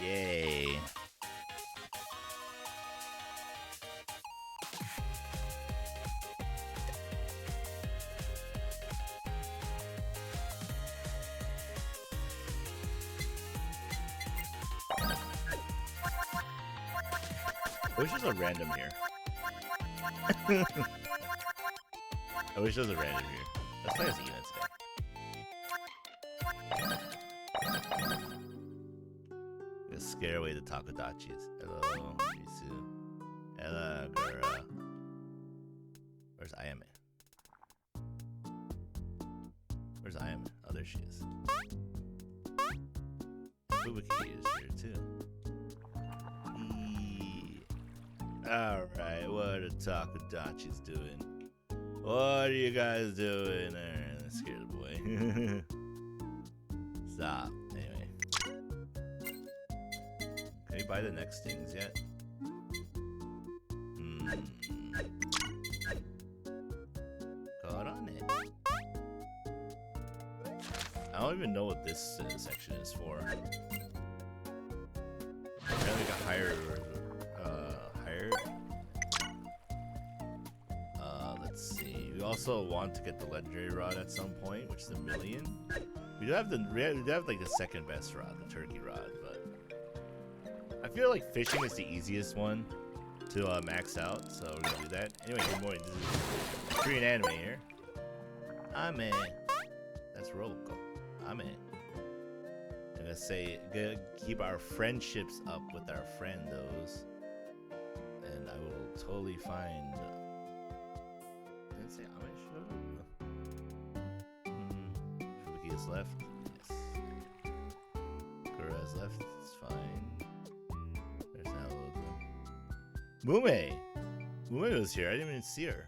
Yay. I wish there was a random here. I wish there was a random here. Let's play as Ina today. Let's scare away the Takodachis. Hello, Shizu. Hello, girl. Where's Ayame? Where's Ayame? Oh, there she is. Fubuki is here too. Alright, what are Takodachis doing? What are you guys doing? That scared the boy. Stop. Anyway. Can you buy the next things yet? KRanime. I don't even know what this section is for. Apparently got hired. Let's see. We also want to get the legendary rod at some point, which is $1 million. We do have like the second best rod, the turkey rod, but I feel like fishing is the easiest one to max out, so we're gonna do that. Anyway, good morning. This is KRanime here. Ame. That's Rolko. Ame. I'm gonna say, keep our friendships up with our friendos, and I will totally find. Didn't say Ame showed up. Fubuki is left. Yes. Kura is left. It's fine. There's now Mume. Mume was here. I didn't even see her.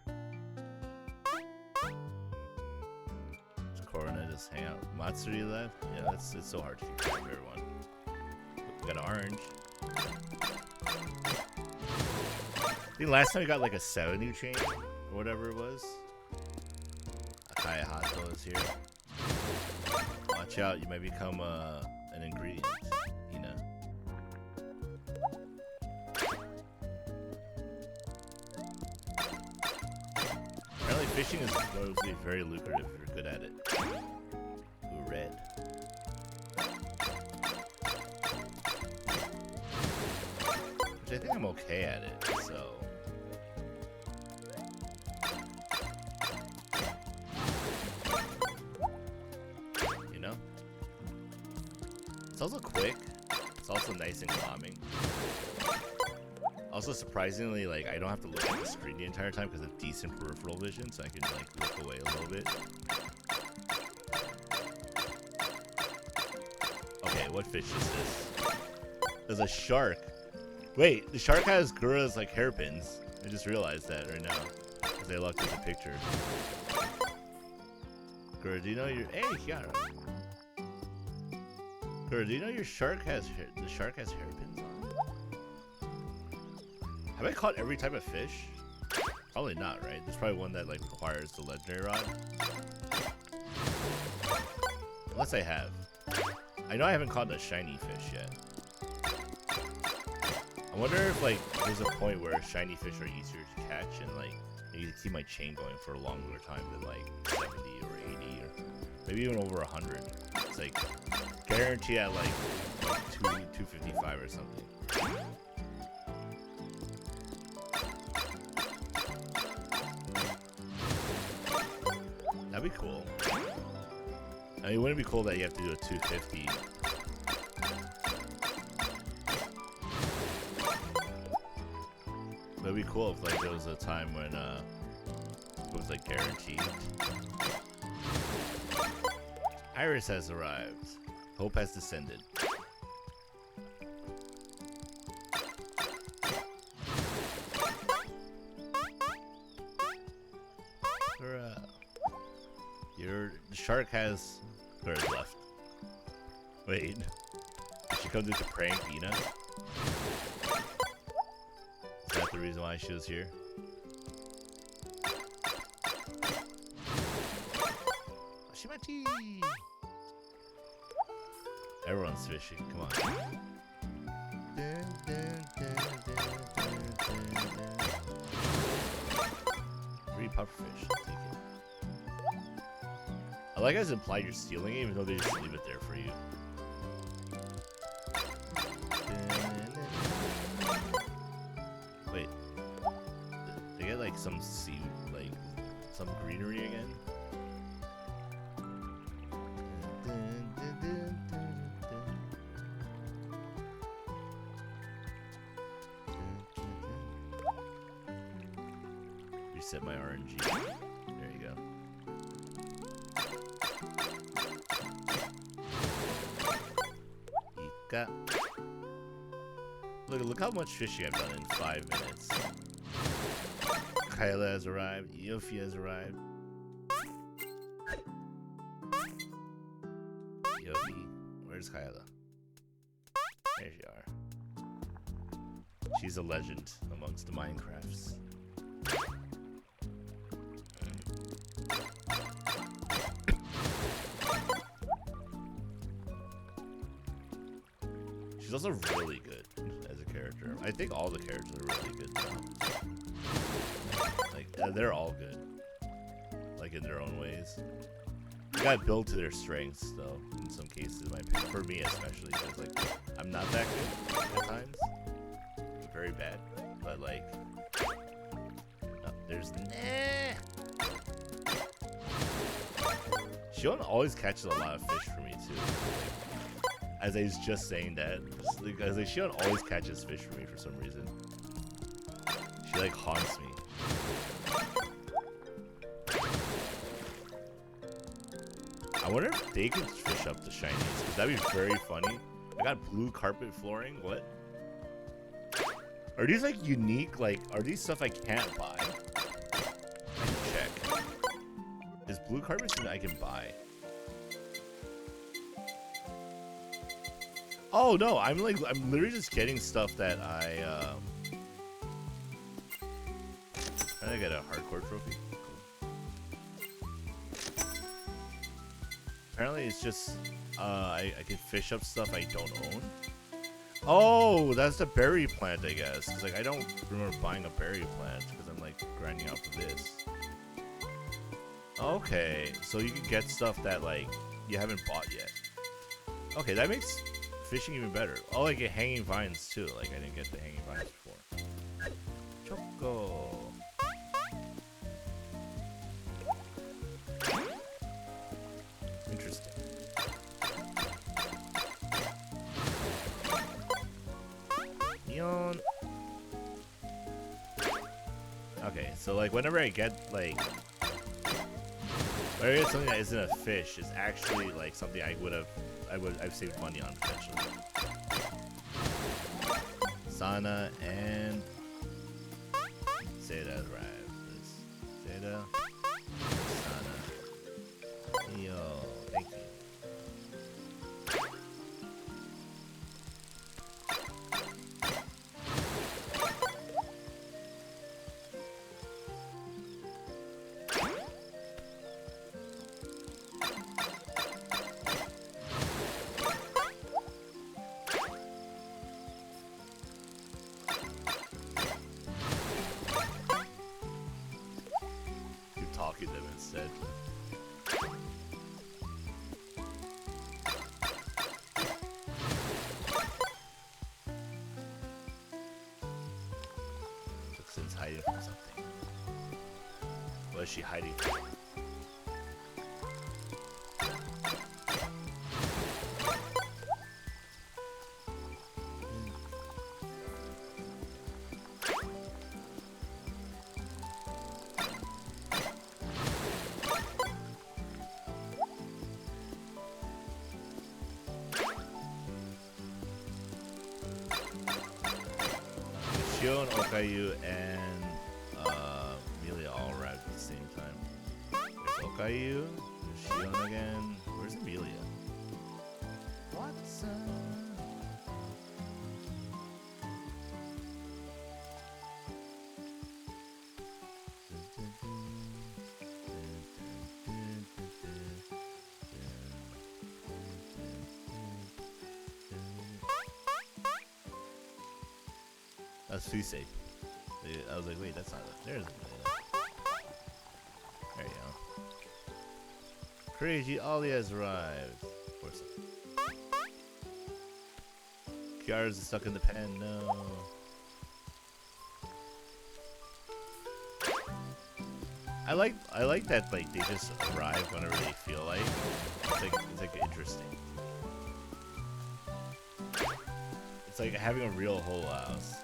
Korona just hang out. Matsuri left? Yeah, it's so hard to keep track of everyone. We got an orange. I think last time we got like a 70 chain or whatever it was. Akaya Hato is here. Watch out, you might become an ingredient, you know. Apparently fishing is mostly very lucrative if you're good at it. Ooh, red. Which I think I'm okay at it, so. You know? It's also quick. It's also nice and calming. Also, surprisingly, like, I don't have to look at the screen the entire time because of decent peripheral vision, so I can, like, look away a little bit. Okay, what fish is this? There's a shark. Wait, the shark has Gura's, like, hairpins. I just realized that right now because I looked at the picture. Gura, do you know your... Hey, Kiara. Gura, do you know your shark has... The shark has hairpins on it? Have I caught every type of fish? Probably not, right? There's probably one that like requires the legendary rod. Unless I have. I know I haven't caught a shiny fish yet. I wonder if like there's a point where shiny fish are easier to catch and like you can keep my chain going for a longer time than like 70 or 80 or maybe even over 100. It's like guaranteed at like 255 or something. That'd be cool. I mean, wouldn't it be cool that you have to do a 250? That'd be cool if like there was a time when it was like guaranteed. Iris has arrived. Hope has descended. The shark has birds left. Wait, did she come to prank Ina? Is that the reason why she was here? Shimachi! Everyone's fishing, come on. Three pufferfish. I'll take it. I like how it's implied you're stealing it, even though they just leave it there for you. Wait. They get like some seed, like some greenery again? Reset my RNG. There you go. Ika. Look how much fishing I've done in 5 minutes. Kyla has arrived. Yofi has arrived. Yofi, where's Kyla? There you are. She's a legend amongst the Minecrafts. She's also really good as a character. I think all the characters are really good now. Like, they're all good. Like, in their own ways. You gotta build to their strengths, though, in some cases, in my opinion. For me, especially, because, like, I'm not that good at times. I'm very bad. But, like, no, there's... Nah. Shion always catches a lot of fish for me, too. Like, as I was just saying that, because like, Shion always catches fish for me for some reason. She like haunts me. I wonder if they could fish up the shinies, because that'd be very funny. I got blue carpet flooring. What? Are these like unique? Like, are these stuff I can't buy? I can check. Is blue carpet something I can buy? Oh no, I'm literally just getting stuff that I get a hardcore trophy. Cool. Apparently it's just I can fish up stuff I don't own. Oh, that's the berry plant, I guess. Cause like I don't remember buying a berry plant because I'm like grinding out for this. Okay, so you can get stuff that like you haven't bought yet. Okay, that makes fishing even better. Oh, I get hanging vines too. Like I didn't get the hanging vines before. Choco. Interesting. Neon. Okay, so like whenever I get like whenever I get something that isn't a fish, it's actually like something I've saved money on potentially. Sana and Seda arrived. Seda, Sana, yo, thank you. Them instead. Since hiding from something. What is she hiding from? Shion, Okayu, and Amelia all arrived at the same time. There's Okayu, there's Shion again. Where's Amelia? What's up? That's too safe. I was like, wait, that's not it. There's a million. There you go. Crazy Ollie has arrived. Of course. Kiara's stuck in the pen. No. I like that like they just arrive whenever they feel like. It's like interesting. It's like having a real whole house.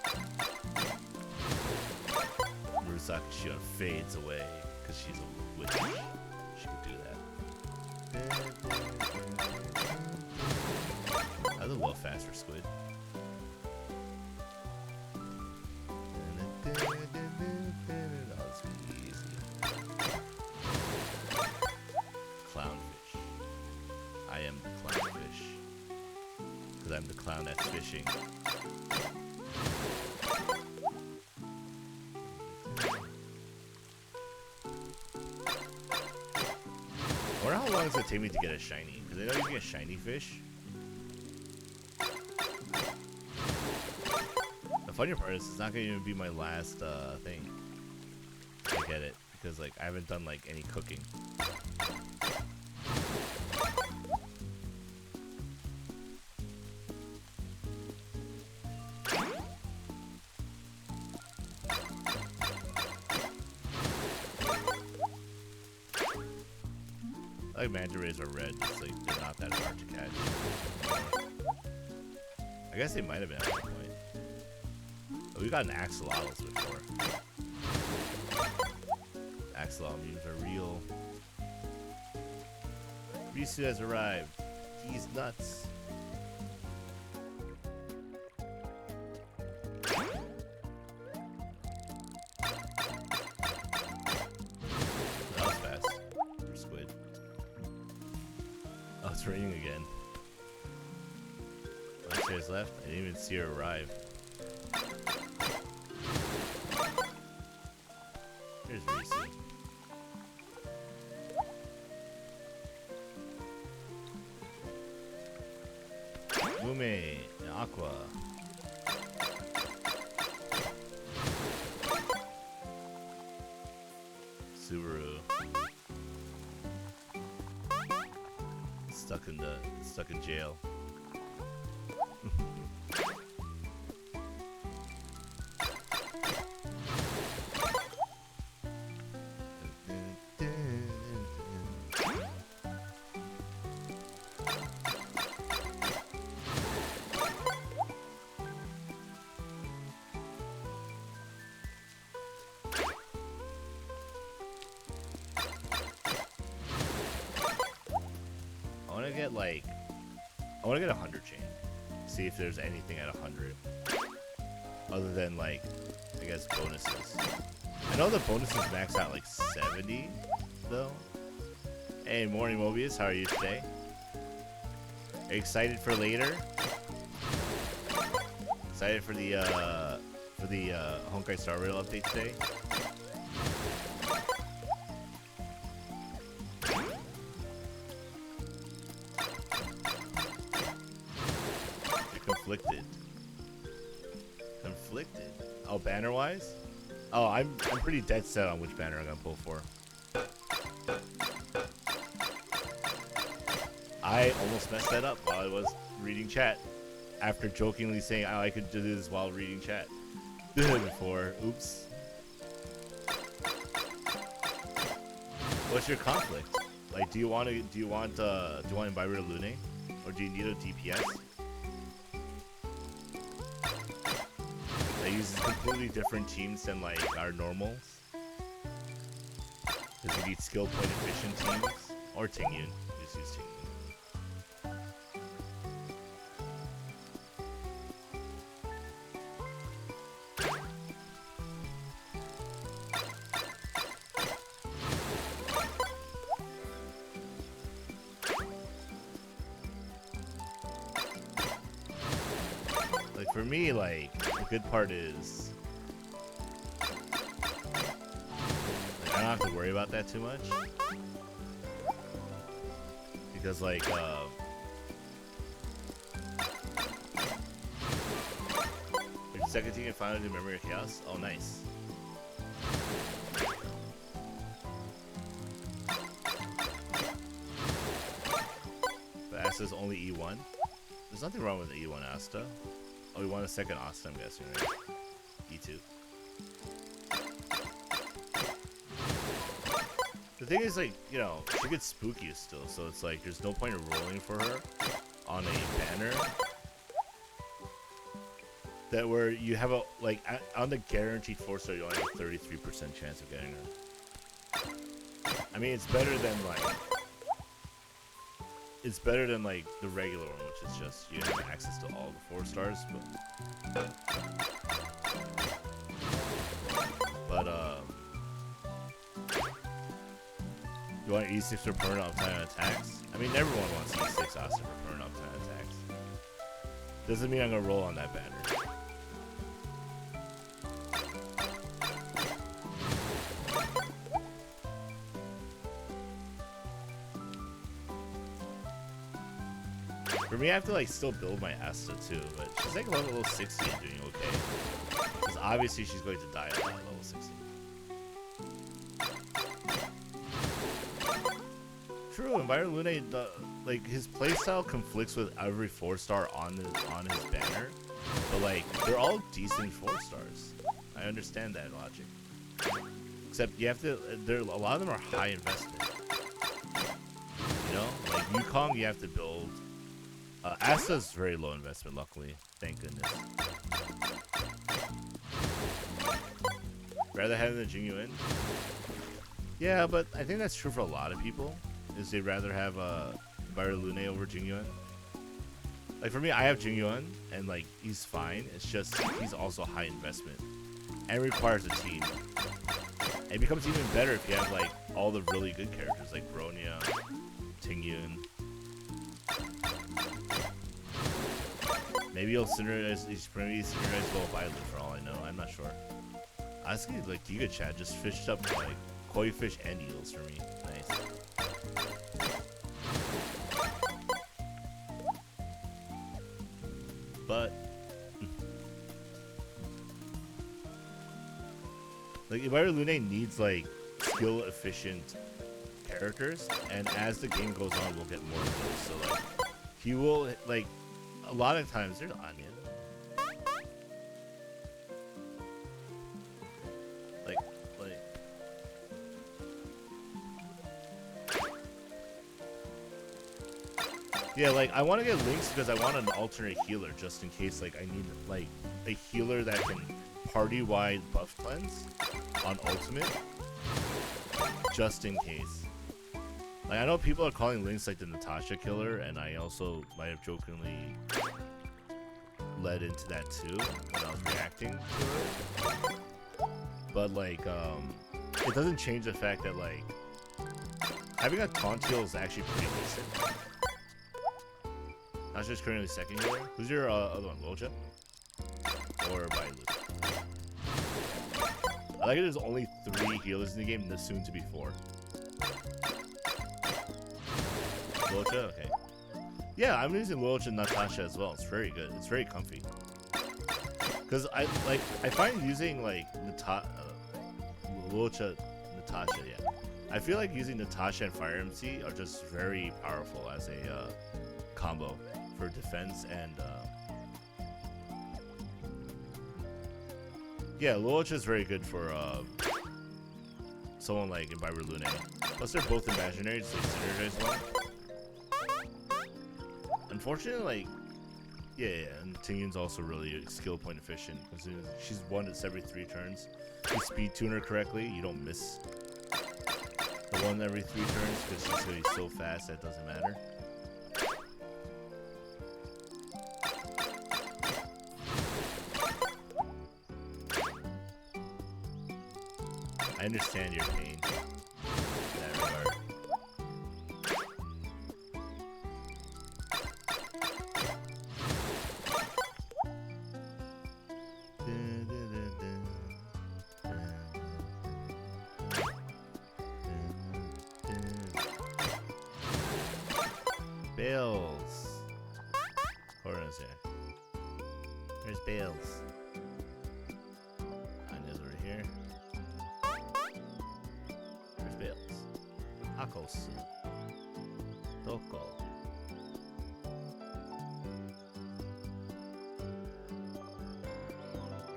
Murasaki Shion fades away because she's a witch. She could do that. That was a little faster, Squid. Clownfish. I am the clownfish. Because I'm the clown that's fishing. I wonder how long does it take me to get a shiny? Because I know you can get shiny fish. The funny part is it's not going to even be my last thing. I get it. Because like I haven't done like any cooking. Like manta rays are red, it's like they're not that hard to catch. I guess they might have been at one point. But we got an axolotls before. Axolotl memes are real. Risu has arrived. He's nuts. That was fast for Squid. Oh, it's raining again. One chair's left. I didn't even see her arrive. Here's Risu. Mume and Aqua. Subaru. Stuck in jail. I want to get 100 chain. See if there's anything at 100. Other than like, I guess bonuses. I know the bonuses max out like 70 though. Hey, morning Mobius, how are you today? Are you excited for later? Excited for the Honkai Star Rail update today? Conflicted. Oh, banner wise? Oh, I'm pretty dead set on which banner I'm gonna pull for. I almost messed that up while I was reading chat. After jokingly saying, oh, I could do this while reading chat. Before. Oops. What's your conflict? Like, do you want Enviro Lune? Or do you need a DPS? That uses completely different teams than like our normals. Because we need skill point efficient teams. Or Tingyun. Just use Tingyun. For me, like, the good part is like, I don't have to worry about that too much. Because, like, there's Second team can finally do Memory of Chaos. Oh, nice. But Asta's only E1. There's nothing wrong with the E1 Asta. Oh, we want a second Asta, I'm guessing, right? E2. The thing is, like, you know, she gets spooky still, so it's like there's no point in rolling for her on a banner that where you have a, like, on the guaranteed 4-star, you only have a 33% chance of getting her. I mean, it's better than, like, the regular one, which is just you have access to all the 4 stars, but you want E6 for permanent uptime attacks? I mean, everyone wants E6 Asta for permanent uptime attacks. Doesn't mean I'm gonna roll on that banner. For me, I have to like still build my Asta too, but she's like level 60 and doing okay. Because obviously she's going to die at level 60. True, and Byron Lune, like his playstyle conflicts with every 4-star on his banner, but like they're all decent 4-stars. I understand that logic. Except you have to, a lot of them are high investment. You know, like Yukong, you have to build. Asta's very low investment, luckily. Thank goodness. Rather having the Jingyuan? Yeah, but I think that's true for a lot of people. Is they'd rather have Byron Lune over Jingyuan. Like for me, I have Jingyuan, and like he's fine. It's just he's also high investment and requires a team. And it becomes even better if you have like all the really good characters like Bronya, Tingyun. Maybe he'll synergize. He's probably synergize well with Violet for all I know. I'm not sure. Honestly, like Giga Chat just fished up like koi fish and eels for me. Nice. But like Byron Lune needs like skill efficient characters, and as the game goes on, we'll get more of those. So like he will like. A lot of times there's onion. Like. Yeah, like I want to get links because I want an alternate healer just in case like I need like a healer that can party wide buff cleanse on ultimate. Just in case. Like, I know people are calling Lynx like the Natasha killer, and I also might have jokingly led into that too when I was reacting to her. But like, it doesn't change the fact that like having a taunt heal is actually pretty decent. Tasha's currently second healer. Who's your other one, Loja? Or Bailu? I like it. There's only 3 healers in the game, and there's soon to be 4. Locha? Okay. Yeah, I'm using Locha and Natasha as well. It's very good. It's very comfy. Because I find using like Locha, Natasha, yeah. I feel like using Natasha and Fire MC are just very powerful as a combo for defense and yeah, Locha is very good for someone like Byron Lune. Plus they're both imaginary, so they synergize well. Unfortunately, like, yeah, and Tingyun's also really skill point efficient. She's 1 every 3 turns. If you speed tune her correctly, you don't miss the 1 every 3 turns because she's gonna be so fast that doesn't matter. I understand your pain in that regard. Bales. Corona's here. There's Bales. Akos. Doko.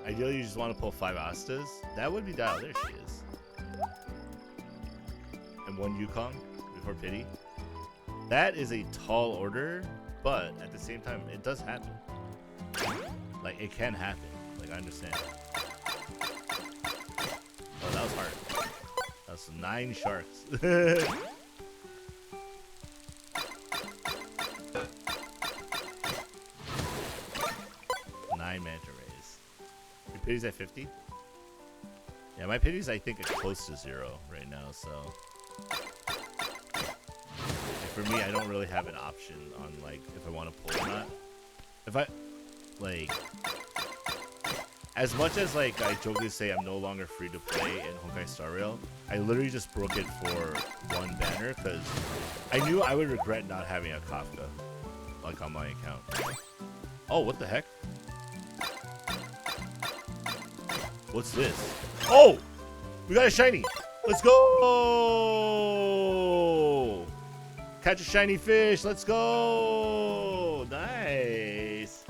Ideally, you just want to pull 5 Astas. That would be dialed. There she is. And 1 Yukong before Pity. That is a tall order, but at the same time, it does happen. Like, it can happen. Like, I understand. Oh, that was hard. That's 9 sharks. 9 manta rays. Your pity's at 50? Yeah, my pity's I think close to 0 right now, so. And for me, I don't really have an option on like if I want to pull or not. If I like, as much as like I jokingly say I'm no longer free to play in Honkai Star Rail, I literally just broke it for 1 banner because I knew I would regret not having a Kafka like on my account. Oh, what the heck? What's this? Oh! We got a shiny! Let's go! Catch a shiny fish! Let's go! Nice!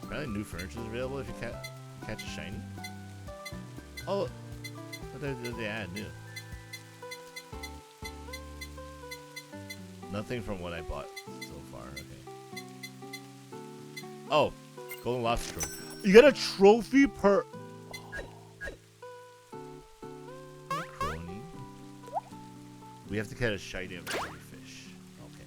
Apparently new furniture is available if you catch a shiny. Oh! What did they add new? Nothing from what I bought so far. Okay. Oh! Golden lobster. You get a trophy per... Crony. We have to catch a shiny of every fish. Okay.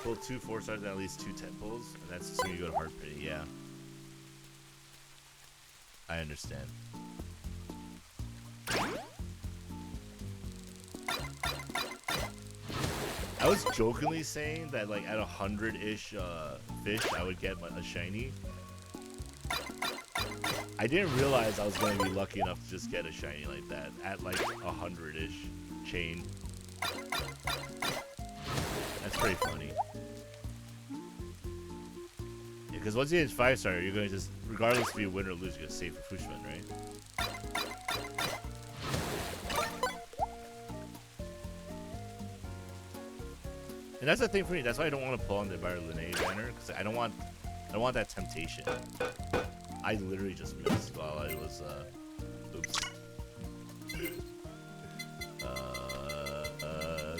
Pull 2 4-stars and at least 2 10-pulls. And that's assuming you go to Heart Pity. Yeah. I understand. I was jokingly saying that like at 100-ish fish I would get a shiny. I didn't realize I was going to be lucky enough to just get a shiny like that at like 100-ish chain. That's pretty funny. Because once you hit 5-star, you're going to just, regardless if you win or lose, you're going to save for Fushman, right? And that's the thing for me. That's why I don't want to pull on the Linnea banner, because I don't want that temptation. I literally just missed while I was oops.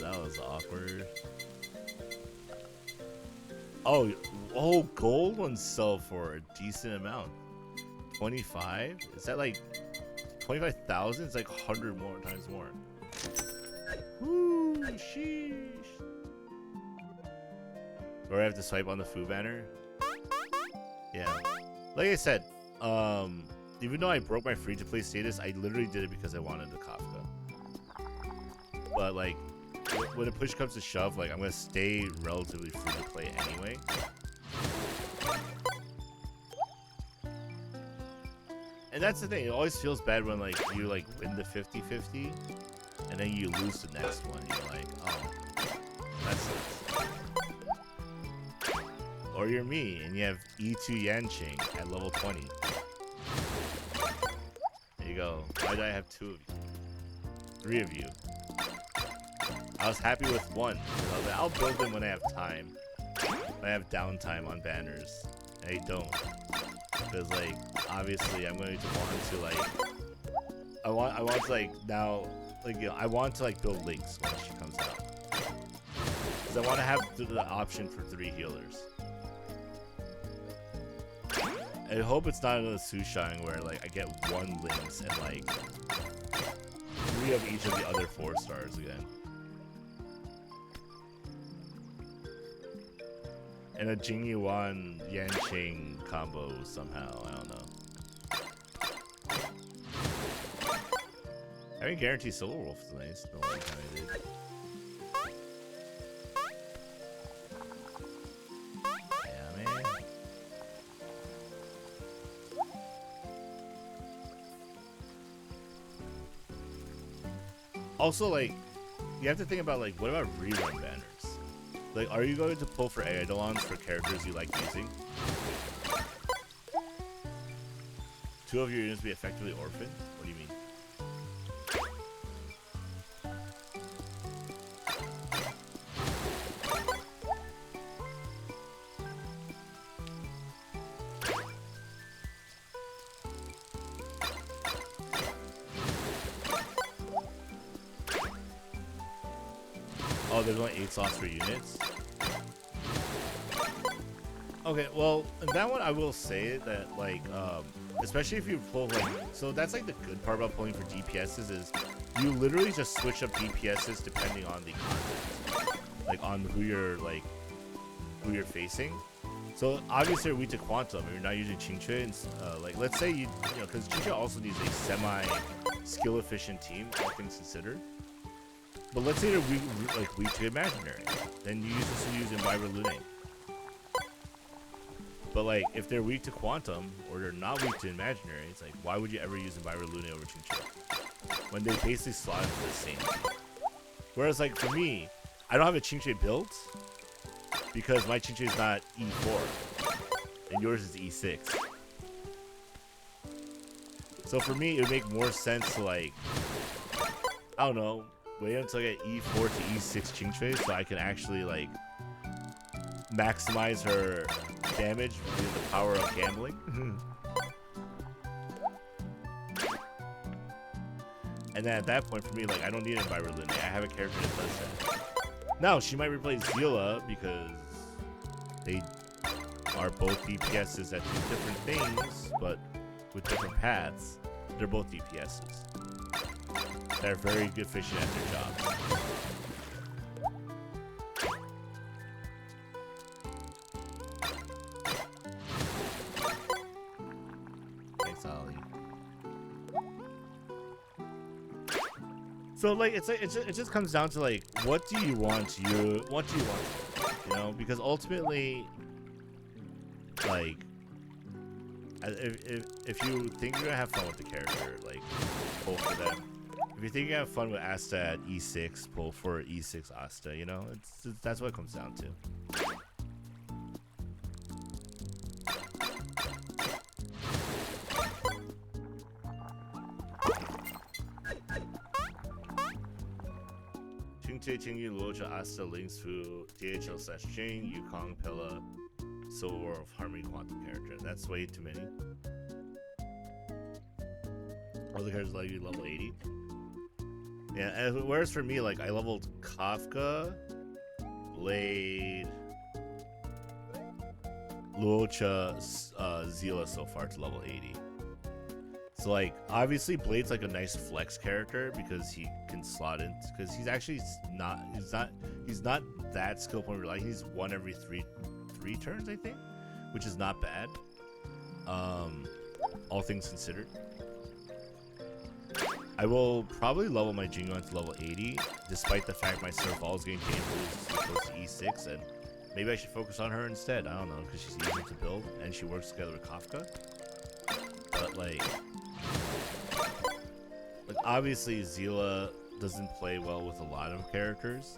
That was awkward. Oh, gold ones sell for a decent amount. 25? Is that like 25,000? It's like 100 more times more. Woo, sheesh. Or I have to swipe on the Foo banner. Yeah. Like I said, even though I broke my free-to-play status, I literally did it because I wanted the Kafka. But like, when a push comes to shove, like I'm gonna stay relatively free-to-play anyway. And that's the thing. It always feels bad when like you like win the 50-50, and then you lose the next one. And you're like, oh, that sucks. Or you're me, and you have E2 Yanqing at level 20. There you go. Why do I have 2 of you? 3 of you. I was happy with 1. I was like, I'll build them when I have time. When I have downtime on banners. And I don't. Because, like, obviously I'm going to want to, like... I want to, like, now... Like, you know, I want to, like, build Lynx when she comes out. Because I want to have the option for 3 healers. I hope it's not another Sushang where like I get 1 Lynx and like 3 of each of the other 4-stars again. And a Jingyuan Yanqing combo somehow, I don't know. Having guaranteed Silver Wolf is nice. The only time I did. Also, like, you have to think about, like, what about rerun banners? Like, are you going to pull for Eidolons for characters you like using? 2 of your units be effectively orphaned? What do you mean? Oh, there's only 8 slots for units. Okay, well, in that one I will say that like especially if you pull like, so that's like the good part about pulling for DPSs is you literally just switch up DPSs depending on the content, like on who you're facing. So obviously you're weak to Quantum and you're not using Qingque, and like let's say you know, because Qingque also needs a semi skill efficient team, all things considered. But let's say they're weak to Imaginary, then you just use Enviro Lune. But like, if they're weak to Quantum, or they're not weak to Imaginary, it's like, why would you ever use Enviro Lune over Qingque? When they basically slot into the same team. Whereas like, for me, I don't have a Qingque built, because my Qingque is not E4, and yours is E6. So for me, it would make more sense to like, I don't know, wait until I get E4 to E6 Qingque, so I can actually like, maximize her damage with the power of gambling. And then at that point for me, like, I don't need Enviro Lune. I have a character that does that. Now, she might replace Zila because they are both DPSs that do different things, but with different paths. They're both DPSs. They're very good efficient at their jobs. So like it just comes down to like what do you want you know, because ultimately like if you think you're gonna have fun with the character, like pull for them. If you think you have fun with Asta at E6, pull for E6 Asta, you know, that's what it comes down to. Qingyu Luocha Asta links to DHL/Jing, Yukong, Pella, Civil War of Harmony Quantum character. That's way too many. All the characters like you level 80. Yeah, and whereas for me, like I leveled Kafka, Blade, Luocha, Zila so far to level 80. So like obviously Blade's like a nice flex character because he can slot in, because he's actually not that skill point reliant. He's one every three turns, I think, which is not bad. All things considered. I will probably level my Jingyuan to level 80, despite the fact my Surfall is getting game boost close to E6, and maybe I should focus on her instead. I don't know, because she's easy to build and she works together with Kafka. But like obviously Zila doesn't play well with a lot of characters.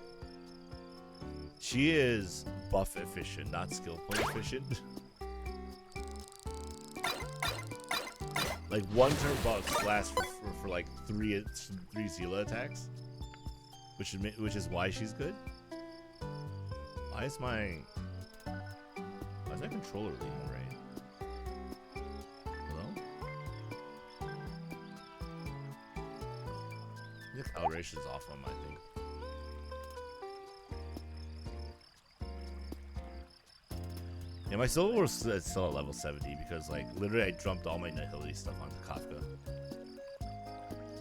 She is buff efficient, not skill point efficient. Like one turn buffs last for like three Zila attacks, which is why she's good. Why is my controller leaving right? Hello? The calibration is off on my thing. Yeah, my Civil War is still at level 70 because, like, literally I dumped all my Nihility stuff onto Kafka.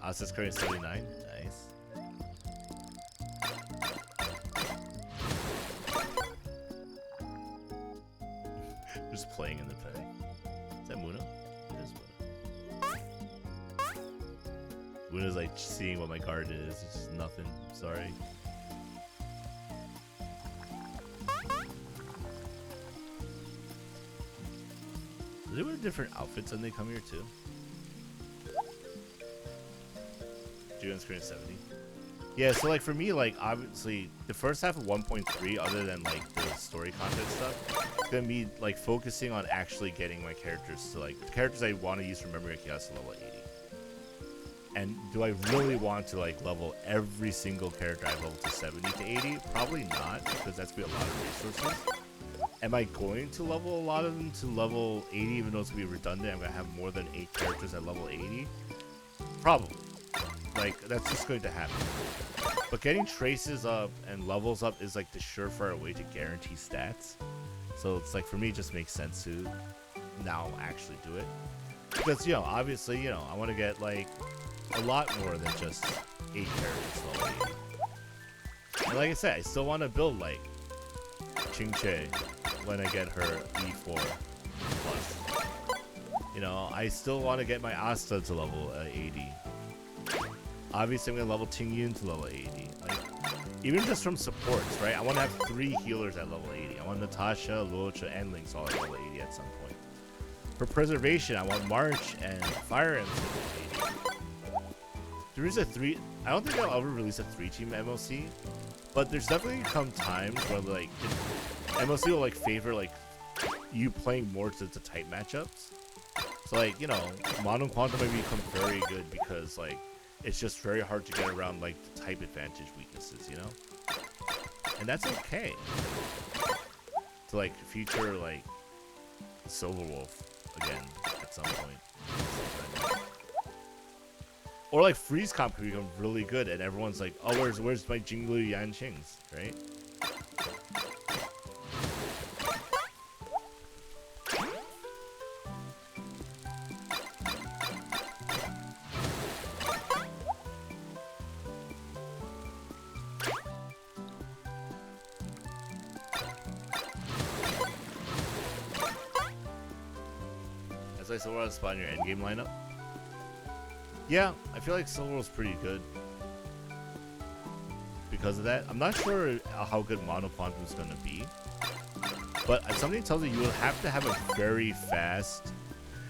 Asa's current 79. Nice. Just playing in the pay. Is that Muna? It is Muna. Muna's like seeing what my garden is. It's just nothing. Sorry. Do they wear different outfits when they come here too? June's screen 70. Yeah, so like for me, like obviously the first half of 1.3, other than like the story content stuff, it's gonna be like focusing on actually getting my characters to like the characters I want to use for Memory of Chaos to level 80. And do I really want to like level every single character I level to 70 to 80? Probably not, because that's gonna be a lot of resources. Am I going to level a lot of them to level 80, even though it's going to be redundant? I'm going to have more than 8 characters at level 80? Probably. Like, that's just going to happen. But getting traces up and levels up is like the surefire way to guarantee stats. So it's like, for me, it just makes sense to now actually do it. Because, you know, obviously, you know, I want to get like a lot more than just 8 characters level 80. And like I said, I still want to build like Qingque when I get her E4 plus. You know, I still want to get my Asta to level 80. Obviously, I'm going to level Tingyun to level 80. Like, even just from supports, right? I want to have 3 healers at level 80. I want Natasha, Luocha, and Lynx all at level 80 at some point. For preservation, I want March and Fire Emblem to level 80. There is a 3... I don't think I'll ever release a 3-team MLC, but there's definitely come times where, like, MLC will, like, favor, like, you playing more to type matchups. So, like, you know, Mono Quantum may become very good because, like, it's just very hard to get around, like, the type advantage weaknesses, you know? And that's okay. To, like, feature, like, Silverwolf again at some point. Or, like, Freeze Comp can become really good, and everyone's like, oh, where's my Jinglu Yanqings, right? I still want to spot in your endgame lineup. Yeah, I feel like Silver's pretty good because of that. I'm not sure how good Mono Quantum is going to be, but something tells me you will have to have a very fast.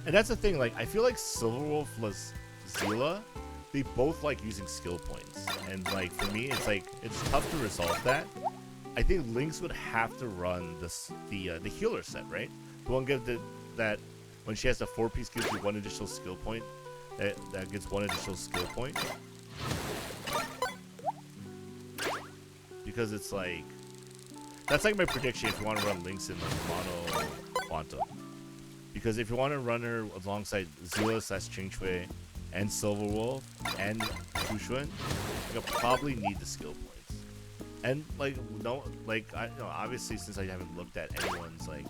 And that's the thing. Like, I feel like Silverwolf plus Zila, they both like using skill points, and like for me, it's like it's tough to resolve that. I think Lynx would have to run the healer set, right? The one give that. When she has the 4-piece, gives you 1 additional skill point. That gets 1 additional skill point. Because it's like... That's like my prediction if you want to run Lynx in like Mono Quantum. Because if you want to run her alongside Zilla/Qingque and Silverwolf and Fushun, you'll probably need the skill points. And like, no, like, obviously since I haven't looked at anyone's like...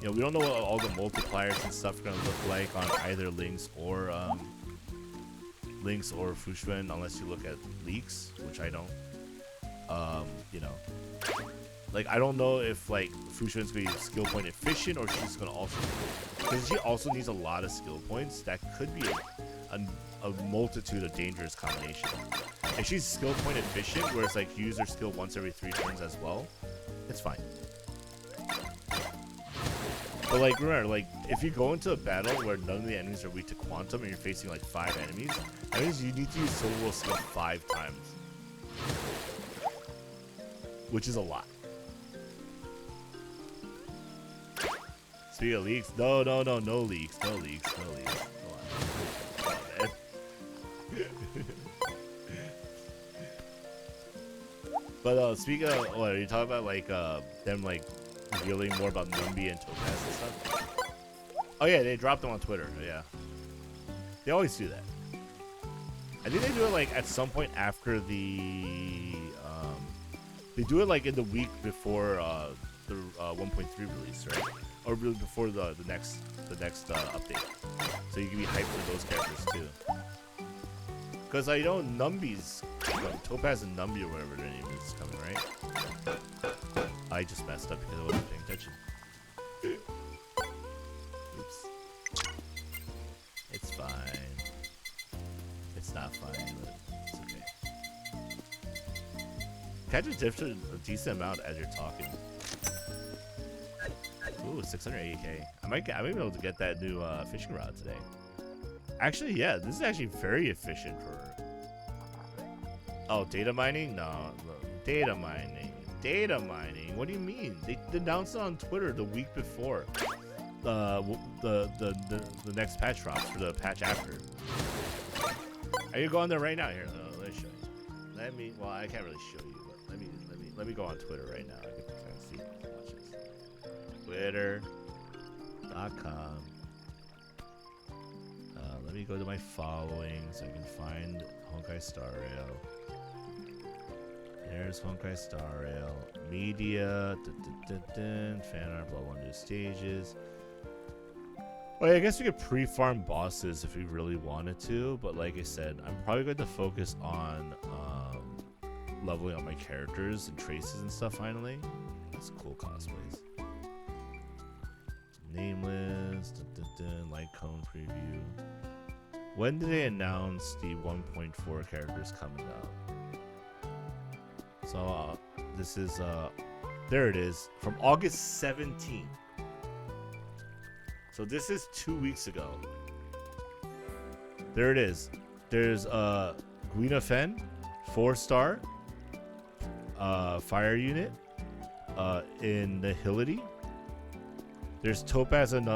You know, we don't know what all the multipliers and stuff are gonna look like on either Lynx or Fushun, unless you look at leaks, which I don't. You know, like I don't know if like Fushun's gonna be skill point efficient or she's gonna also, because she also needs a lot of skill points. That could be a multitude of dangerous combinations. If she's skill point efficient, where it's like use her skill once every 3 turns as well, it's fine. But like, remember, like, if you go into a battle where none of the enemies are weak to Quantum and you're facing like 5 enemies, that means you need to use Silverwolf skill 5 times. Which is a lot. Speaking of leaks, no leaks. Come on, man. But speaking of, what are you talking about? Like them like revealing more about Numbi and Topaz and stuff. Oh yeah, they dropped them on Twitter. Yeah, they always do that. I think they do it like at some point after the. They do it like in the week before the 1.3 release, right? Or really before the next update, so you can be hyped for those characters too. Because I know Numbi's, Topaz and Numbi or whatever their name is coming, right? I just messed up because I wasn't paying attention. Oops. It's fine. It's not fine, but it's okay. Catch a decent amount as you're talking. Ooh, 680k. I might be able to get that new fishing rod today. Actually, yeah, this is actually very efficient for... Oh, data mining? No, data mining. Data mining? What do you mean? They announced it on Twitter the week before the next patch drops for the patch after. Are you going there right now? Here, let me show you. Well, I can't really show you, but let me go on Twitter right now. I can kind of see watch this. Twitter.com. Let me go to my following so I can find Honkai Star Rail. There's Honkai Star Rail. Media. Fan art, blah, blah, new stages. Well, I guess we could pre-farm bosses if we really wanted to, but like I said, I'm probably going to focus on leveling up my characters and traces and stuff finally. That's cool cosplays. Nameless, light cone preview. When did they announce the 1.4 characters coming out? So this is, there it is, from August 17th. So this is 2 weeks ago. There it is. There's Guina Fen, 4-star, fire unit, in Nihility. There's Topaz and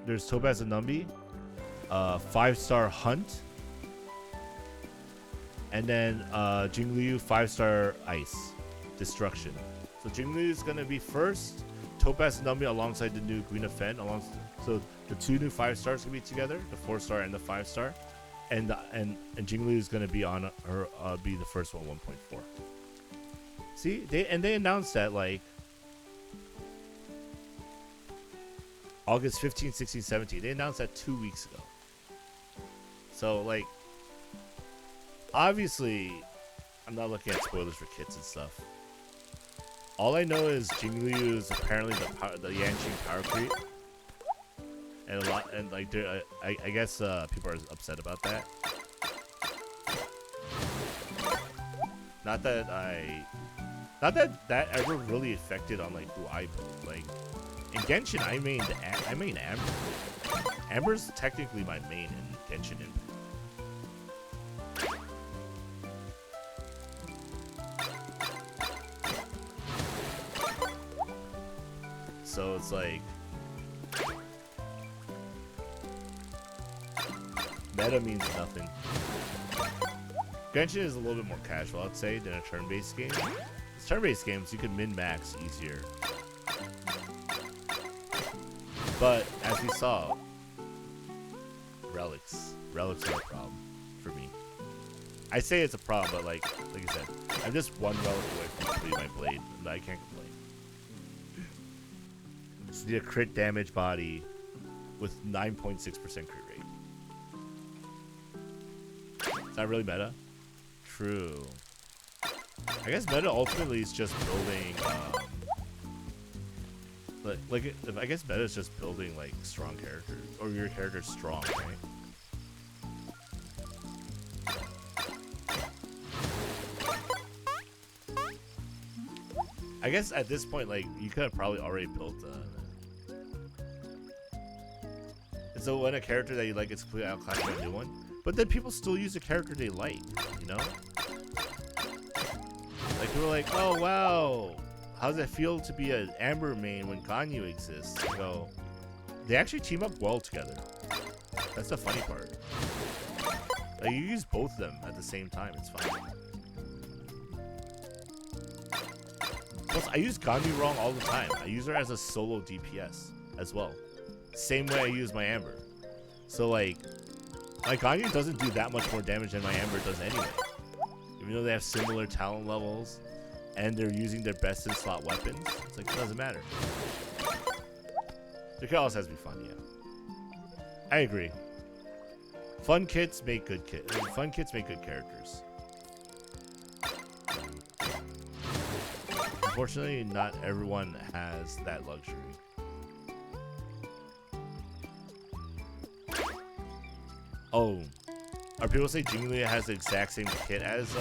Numbi, 5-star Hunt, and then Jingliu 5-star Ice, Destruction. So Jingliu is gonna be first. Topaz and Numbi alongside the new Guina Fen, so the 2 new 5-stars gonna be together, the 4-star and the 5-star, and Jingliu is gonna be on her be the first one, 1.4. See, they announced that like August 15, 16, 17. They announced that 2 weeks ago. So like, obviously, I'm not looking at spoilers for kits and stuff. All I know is Jingliu is apparently the Yanqing power creep, and a lot, and like I guess people are upset about that. Not that ever really affected on like who I play. Like in Genshin, I main Amber. Amber's technically my main in Genshin Impact. So it's like meta means nothing. Genshin is a little bit more casual, I'd say, than a turn-based game. It's turn-based games, you can min-max easier. But as we saw, relics are a problem for me. I say it's a problem, but like I said, I'm just one relic away from completing my blade, and I can't complain. Just need a crit damage body with 9.6% crit rate. Is that really meta? True. I guess meta ultimately is just building, I guess meta is just building like strong characters, or your character's strong, right? I guess at this point, like, you could have probably already built so when a character that you like gets completely outclassed by a new one, but then people still use a character they like, you know? Like, people are like, oh wow, how does it feel to be an Amber main when Ganyu exists? I go, they actually team up well together. That's the funny part. Like, you use both of them at the same time, it's fine. Plus, I use Ganyu wrong all the time. I use her as a solo DPS as well. Same way I use my Amber. So like, my Ganyu doesn't do that much more damage than my Amber does anyway. Even though they have similar talent levels and they're using their best in slot weapons, it's like, it doesn't matter. The kit also has to be fun, yeah. I agree. Fun kits make good Fun kits make good characters. Unfortunately, not everyone has that luxury. Oh, are people saying Jingliu has the exact same kit as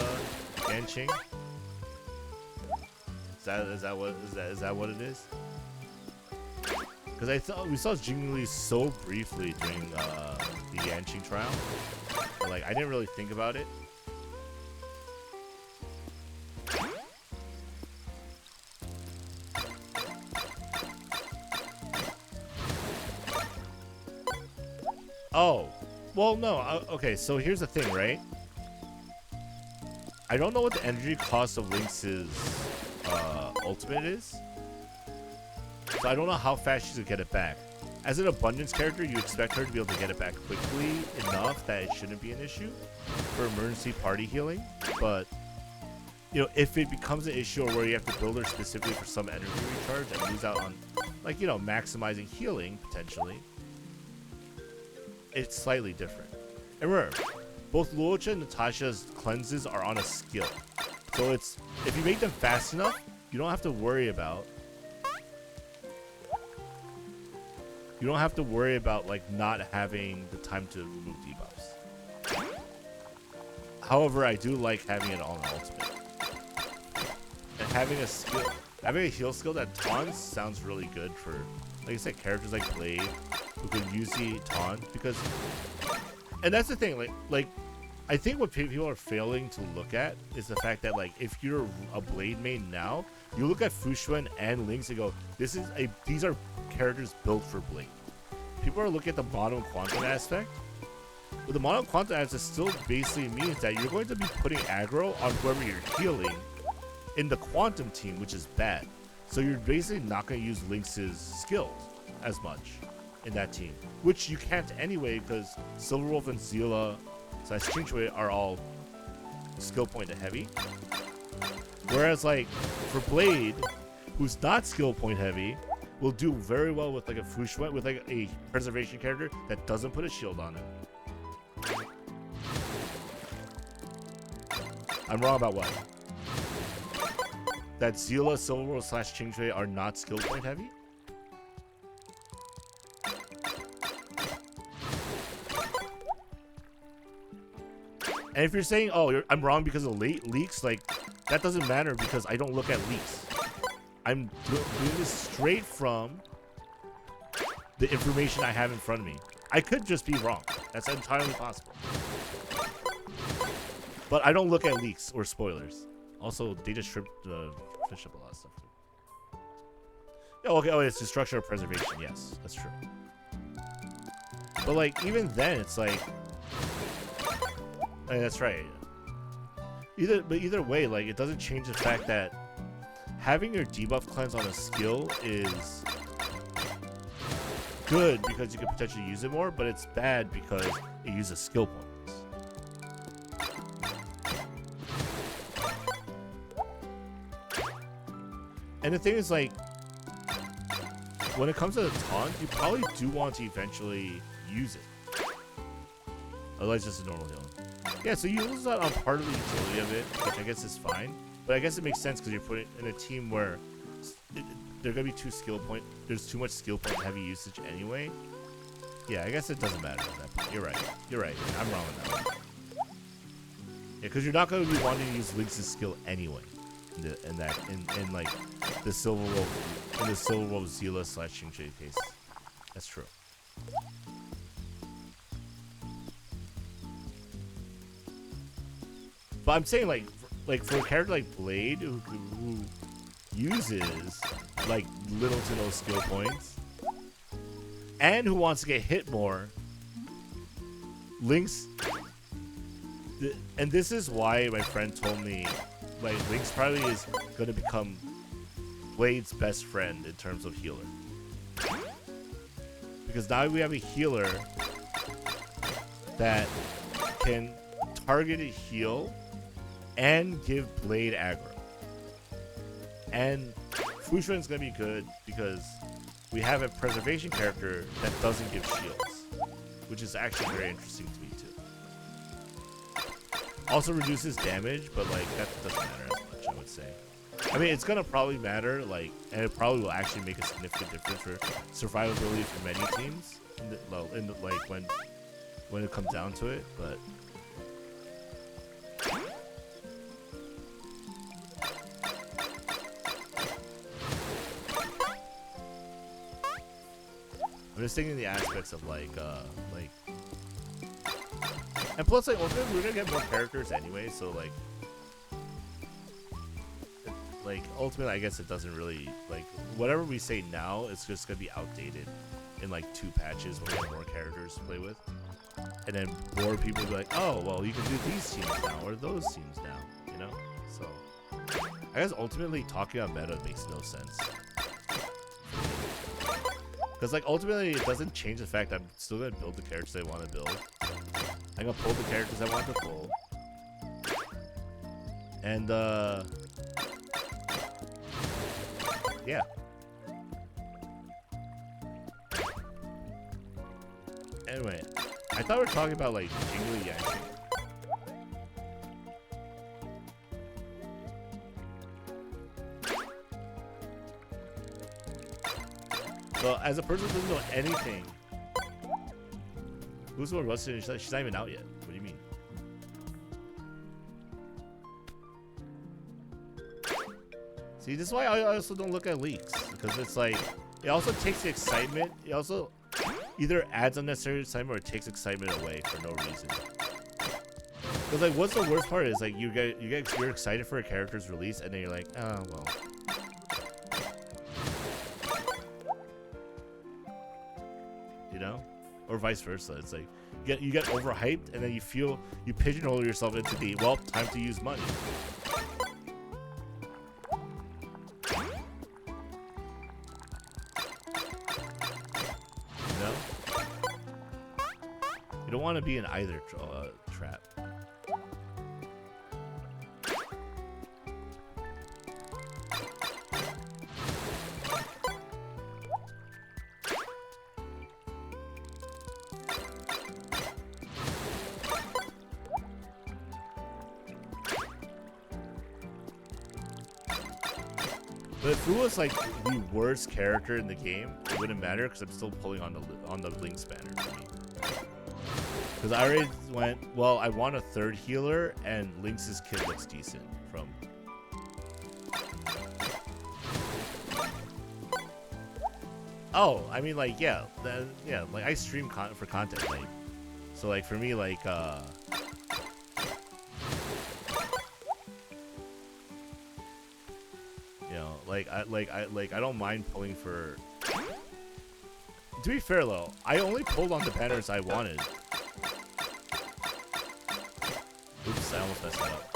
Yanqing? Is that what it is? Because I thought we saw Jingliu so briefly during the Yanqing trial, but, like, I didn't really think about it. Oh. Well, no. Okay, so here's the thing, right? I don't know what the energy cost of Lynx's ultimate is. So I don't know how fast she's going to get it back. As an abundance character, you expect her to be able to get it back quickly enough that it shouldn't be an issue for emergency party healing. But you know, if it becomes an issue where you have to build her specifically for some energy recharge and lose out on, like, you know, maximizing healing potentially, it's slightly different. And remember, both Luocha and Natasha's cleanses are on a skill, so it's, if you make them fast enough, you don't have to worry about like not having the time to remove debuffs. However, I do like having it on ultimate. And having a heal skill that taunts sounds really good for, like I said, characters like Blade who can use the taunt, because, and that's the thing, like I think what people are failing to look at is the fact that, like, if you're a Blade main now, you look at Fuxuan and Lynx and go, these are characters built for Blade. People are looking at the mono quantum aspect. But the mono quantum aspect still basically means that you're going to be putting aggro on whoever you're healing in the quantum team, which is bad. So you're basically not going to use Lynx's skills as much in that team, which you can't anyway, because Silverwolf and Zila / Qingque are all skill point heavy. Whereas, like, for Blade, who's not skill point heavy, will do very well with like a Fuxuan, with like a preservation character that doesn't put a shield on him. I'm wrong about what? That Zila, Silverwolf / Qingque are not skill point heavy? And if you're saying, oh, I'm wrong because of leaks, like, that doesn't matter because I don't look at leaks. I'm doing this straight from the information I have in front of me. I could just be wrong. That's entirely possible. But I don't look at leaks or spoilers. Also, they just fish up a lot of stuff too. Oh, okay. Oh, it's destruction or preservation. Yes, that's true. But like, even then, it's like, I mean, that's right. Either way, like, it doesn't change the fact that having your debuff cleanse on a skill is good because you can potentially use it more, but it's bad because it uses skill points. And the thing is, like, when it comes to the taunt, you probably do want to eventually use it. Otherwise, just a normal healing. Yeah, so you lose out on part of the utility of it, which I guess is fine. But I guess it makes sense because you're putting in a team where they're going to be there's too much skill point heavy usage anyway. Yeah, I guess it doesn't matter at that point. You're right. You're right. I'm wrong on that one. Yeah, because you're not going to be wanting to use Lynx's skill anyway. In like the Silverwolf Zila / Qingque case. That's true. But I'm saying, like for a character like Blade who uses like little to no skill points and who wants to get hit more, Lynx, and this is why my friend told me, like, Lynx probably is going to become Blade's best friend in terms of healer. Because now we have a healer that can targeted heal and give Blade aggro. And Fuxuan's going to be good because we have a preservation character that doesn't give shields, which is actually very interesting to me too. Also reduces damage, but like that doesn't matter as much, I would say. I mean, it's gonna probably matter, like, and it probably will actually make a significant difference for survivability for many teams in the like when it comes down to it. But I'm just thinking the aspects of like, and plus, like, ultimately, we're gonna get more characters anyway, so like ultimately, I guess it doesn't really, like, whatever we say now, it's just gonna be outdated in like 2 patches when we have more characters to play with, and then more people will be like, oh, well, you can do these teams now or those teams now, you know. So I guess ultimately talking about meta makes no sense. Because, like, ultimately, it doesn't change the fact that I'm still going to build the characters I want to build. I'm going to pull the characters I want to pull. And yeah. Anyway, I thought we were talking about like Jingly Yanqing. So as a person who doesn't know anything, who's more rusted? She's not even out yet. What do you mean? See, this is why I also don't look at leaks, because it's like it also takes the excitement. It also either adds unnecessary excitement or it takes excitement away for no reason. Because like, what's the worst part is like you're excited for a character's release and then you're like, oh well. You know, or vice versa. It's like you get overhyped and then you pigeonhole yourself into the well, time to use money. You don't want to be in either trap. But if Fu was like the worst character in the game, it wouldn't matter because I'm still pulling on the Link's banner for me. Because I already went, well, I want a third healer, and Lynx's kit looks decent from. Oh, I mean, like, yeah, like I stream for content, like, so like for me, like, you know, I don't mind pulling for. To be fair though, I only pulled on the banners I wanted. Oops, I almost messed that up.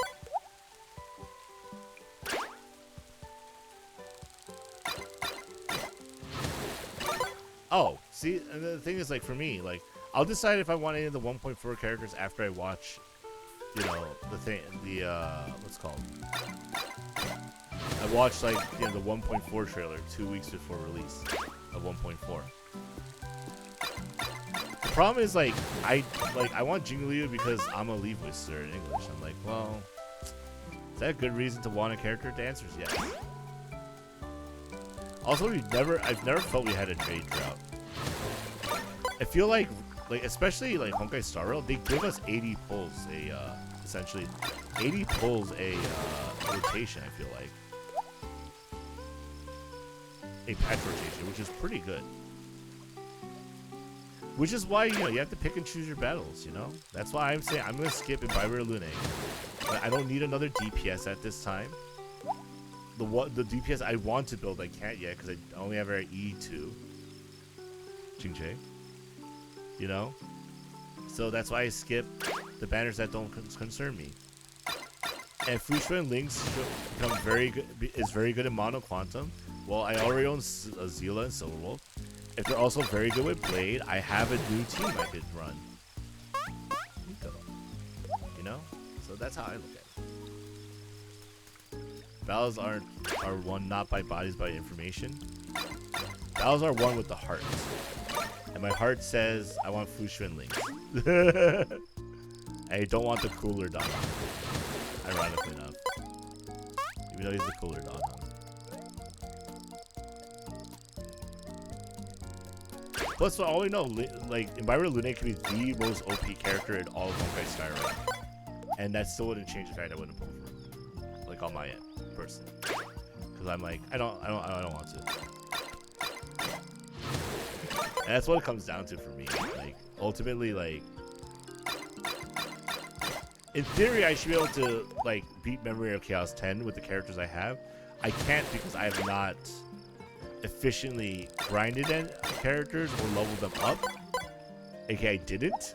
Oh, see, and the thing is, like, for me, like, I'll decide if I want any of the 1.4 characters after I watch, you know, what's it called? I watched, like, you know, the 1.4 trailer 2 weeks before release of 1.4. The problem is, like, I want Jingliu because I'm a leave wizard in English. I'm like, well, is that a good reason to want a character? The answer is yes. Also, I've never felt we had a trade drought. I feel like especially like Honkai Star Rail, they give us 80 pulls essentially 80 pulls a rotation. I feel like a patch rotation, which is pretty good. Which is why, you know, you have to pick and choose your battles, you know? That's why I'm saying I'm going to skip Imbiber Lune. I don't need another DPS at this time. The DPS I want to build, I can't yet because I only have our E2. Chingche. You know? So that's why I skip the banners that don't concern me. And Fushuen Lynx become very good in Mono Quantum. Well, I already own Zila and Silverwolf. If they're also very good with Blade, I have a new team I could run. You know? So that's how I look at it. Battles are won not by bodies, by information. Battles are won with the heart. And my heart says, I want Fushuen Lynx. I don't want the cooler Don. Ironically enough. Even though he's the cooler Don. Plus, for all we know, like, Imbiber Lune can be the most OP character in all of Honkai Star Rail. And that still wouldn't change the fact I wouldn't pull for him. Like, on my end, personally. Because I'm like, I don't want to. And that's what it comes down to for me. Like, ultimately, like, in theory, I should be able to, like, beat Memory of Chaos 10 with the characters I have. I can't because I have not efficiently grinded in characters or leveled them up. AKA I didn't.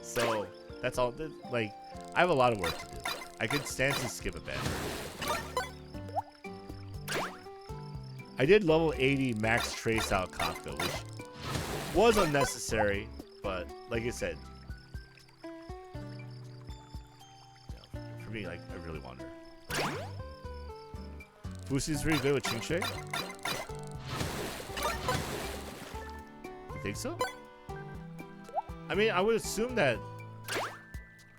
So, that's all. Like, I have a lot of work to do. I could stand to skip a banner. I did level 80 max trace out Kafka, which was unnecessary, but like I said, for me, like, I really want her. Fusi's really good with Qingxue? You think so? I mean, I would assume that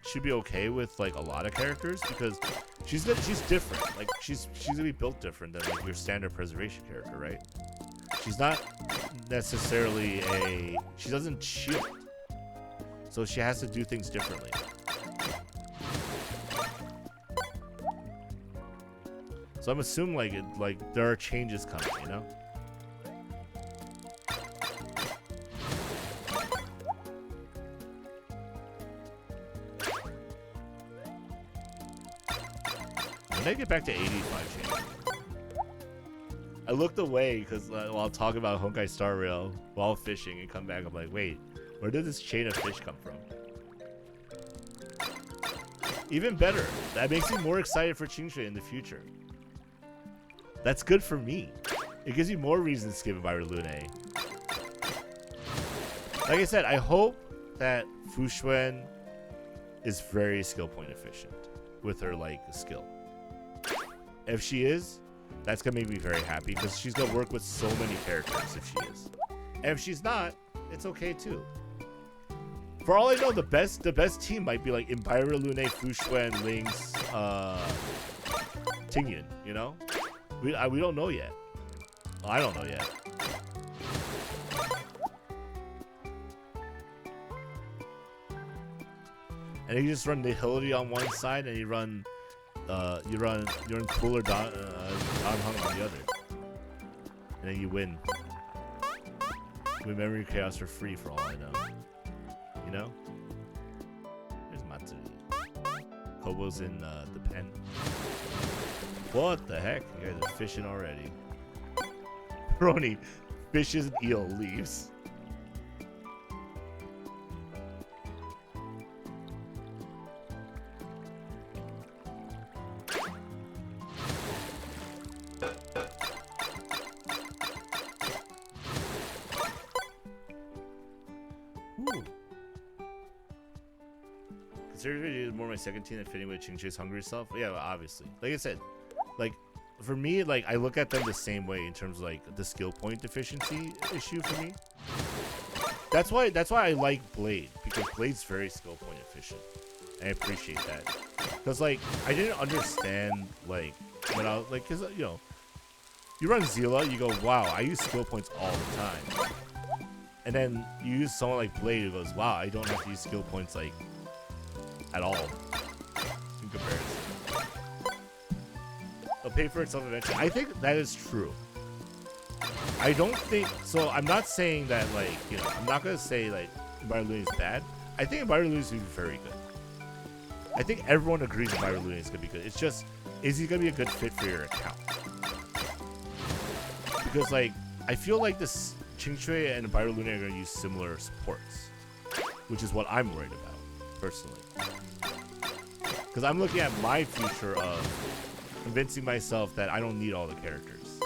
she'd be okay with like a lot of characters because she's different. Like she's gonna be built different than like your standard preservation character, right? She's not necessarily she doesn't shield, so she has to do things differently. So I'm assuming like there are changes coming, you know? When I get back to 85 changes, I looked away because while talking about Honkai Star Rail while fishing and come back, I'm like, wait, where did this chain of fish come from? Even better, that makes me more excited for Qingxue in the future. That's good for me. It gives you more reasons to skip Byra Lune. Like I said, I hope that Fu Xuan is very skill point efficient with her like skill. If she is, that's gonna make me very happy because she's gonna work with so many characters if she is. And if she's not, it's okay too. For all I know, the best team might be like Byra Lune, Fu Xuan, Lynx, Tingyun, you know? We don't know yet. Well, I don't know yet. And you just run Nihility on one side, and you run Cooler Don Hung on the other, and then you win. With Memory Chaos for free, for all I know. You know? There's Matsuri. Kobo's in the pen. What the heck? You guys are fishing already. Brony fishes and eel leaves. Ooh. Considering it is more my second team than fitting with Qingxue's hungry self. Yeah, well, obviously. Like I said, like for me, like I look at them the same way in terms of like the skill point deficiency issue for me. That's why I like Blade, because Blade's very skill point efficient. And I appreciate that. Because like I didn't understand like when I like, cause you know, you run Zila, you go, wow, I use skill points all the time. And then you use someone like Blade who goes, wow, I don't have to use skill points like at all in comparison. It'll pay for itself eventually. I think that is true. I don't think so. I'm not saying that like, you know, I'm not gonna say like Byra Lune is bad. I think Byra Lune is gonna be very good. I think everyone agrees that Byra Lune is gonna be good. It's just, is he gonna be a good fit for your account? Because like, I feel like this Qingxue and Byra Lune are gonna use similar supports, which is what I'm worried about personally. Because I'm looking at my future of convincing myself that I don't need all the characters.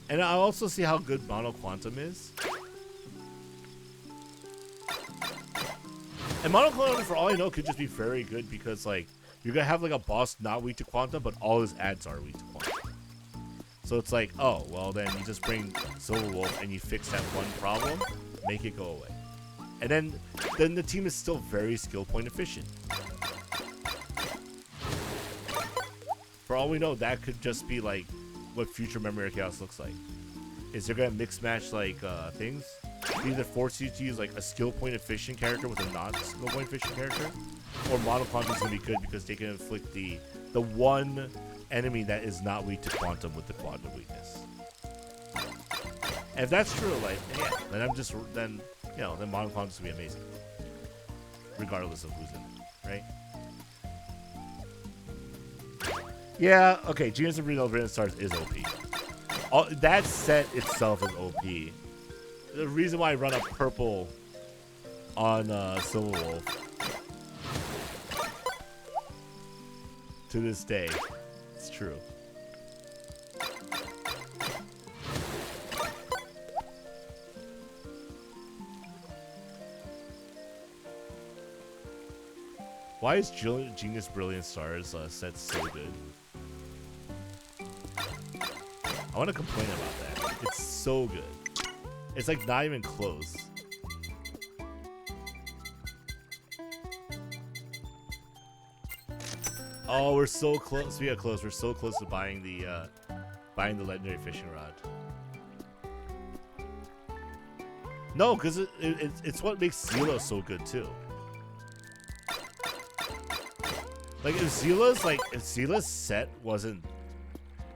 And I also see how good Mono Quantum is. And Mono Quantum, for all I know, could just be very good because, like, you're gonna have like a boss not weak to Quantum, but all his ads are weak to Quantum. So it's like, oh, well then you just bring Silver Wolf and you fix that one problem, make it go away. And then the team is still very skill point efficient. For all we know, that could just be like what future Memory Chaos looks like. Is they're gonna mix match like things, either force you to use like a skill point efficient character with a non-skill point efficient character, or Mono Quantum is gonna be good because they can inflict the one enemy that is not weak to Quantum with the Quantum weakness. And if that's true, like, yeah, then you know, then Mono Quantum's gonna be amazing, regardless of who's in it, right? Yeah, okay, Genius of Brilliant Stars is OP. That set itself is OP. The reason why I run a purple on Silver Wolf to this day, it's true. Why is Genius Brilliant Stars set so good? I want to complain about that. It's so good. It's like not even close. Oh, we're so close. We are close. We're so close to buying the legendary fishing rod. No, because it's what makes Zila so good too. Like if Zila's set wasn't,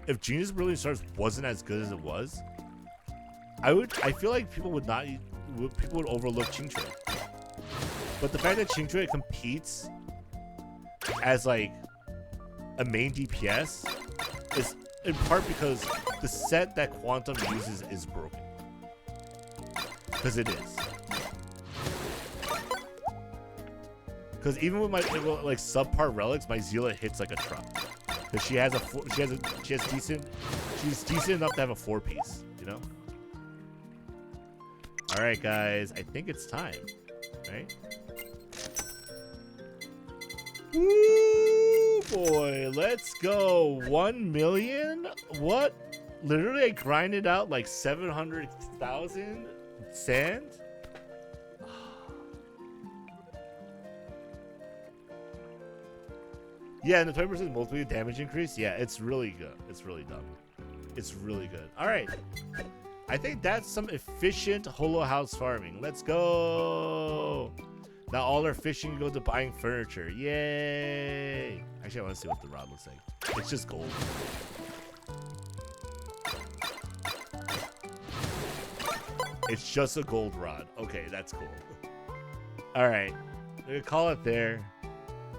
if Genius Brilliant Stars wasn't as good as it was, I feel like people would overlook Qingchui. But the fact that Qingchui competes as like a main DPS is in part because the set that Quantum uses is broken. Because it is. Because even with my like subpar relics, my Zila hits like a truck. Because she's decent enough to have a 4-piece, you know? Alright guys, I think it's time. Right? Woo boy, let's go. 1 million? What? Literally I grinded out like 700,000 sand? Yeah, and the 20% multiple damage increase. Yeah, it's really good. It's really dumb. It's really good. All right. I think that's some efficient holo house farming. Let's go. Now all our fishing go to buying furniture. Yay. Actually, I want to see what the rod looks like. It's just gold. It's just a gold rod. Okay, that's cool. All right. We're going to call it there.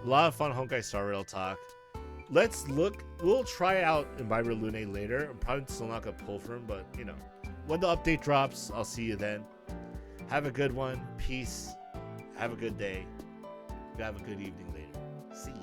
A lot of fun Honkai Star Rail talk. Let's look. We'll try out Imbiber Lune later. I'm probably still not going to pull for him, but, you know. When the update drops, I'll see you then. Have a good one. Peace. Have a good day. Have a good evening later. See you.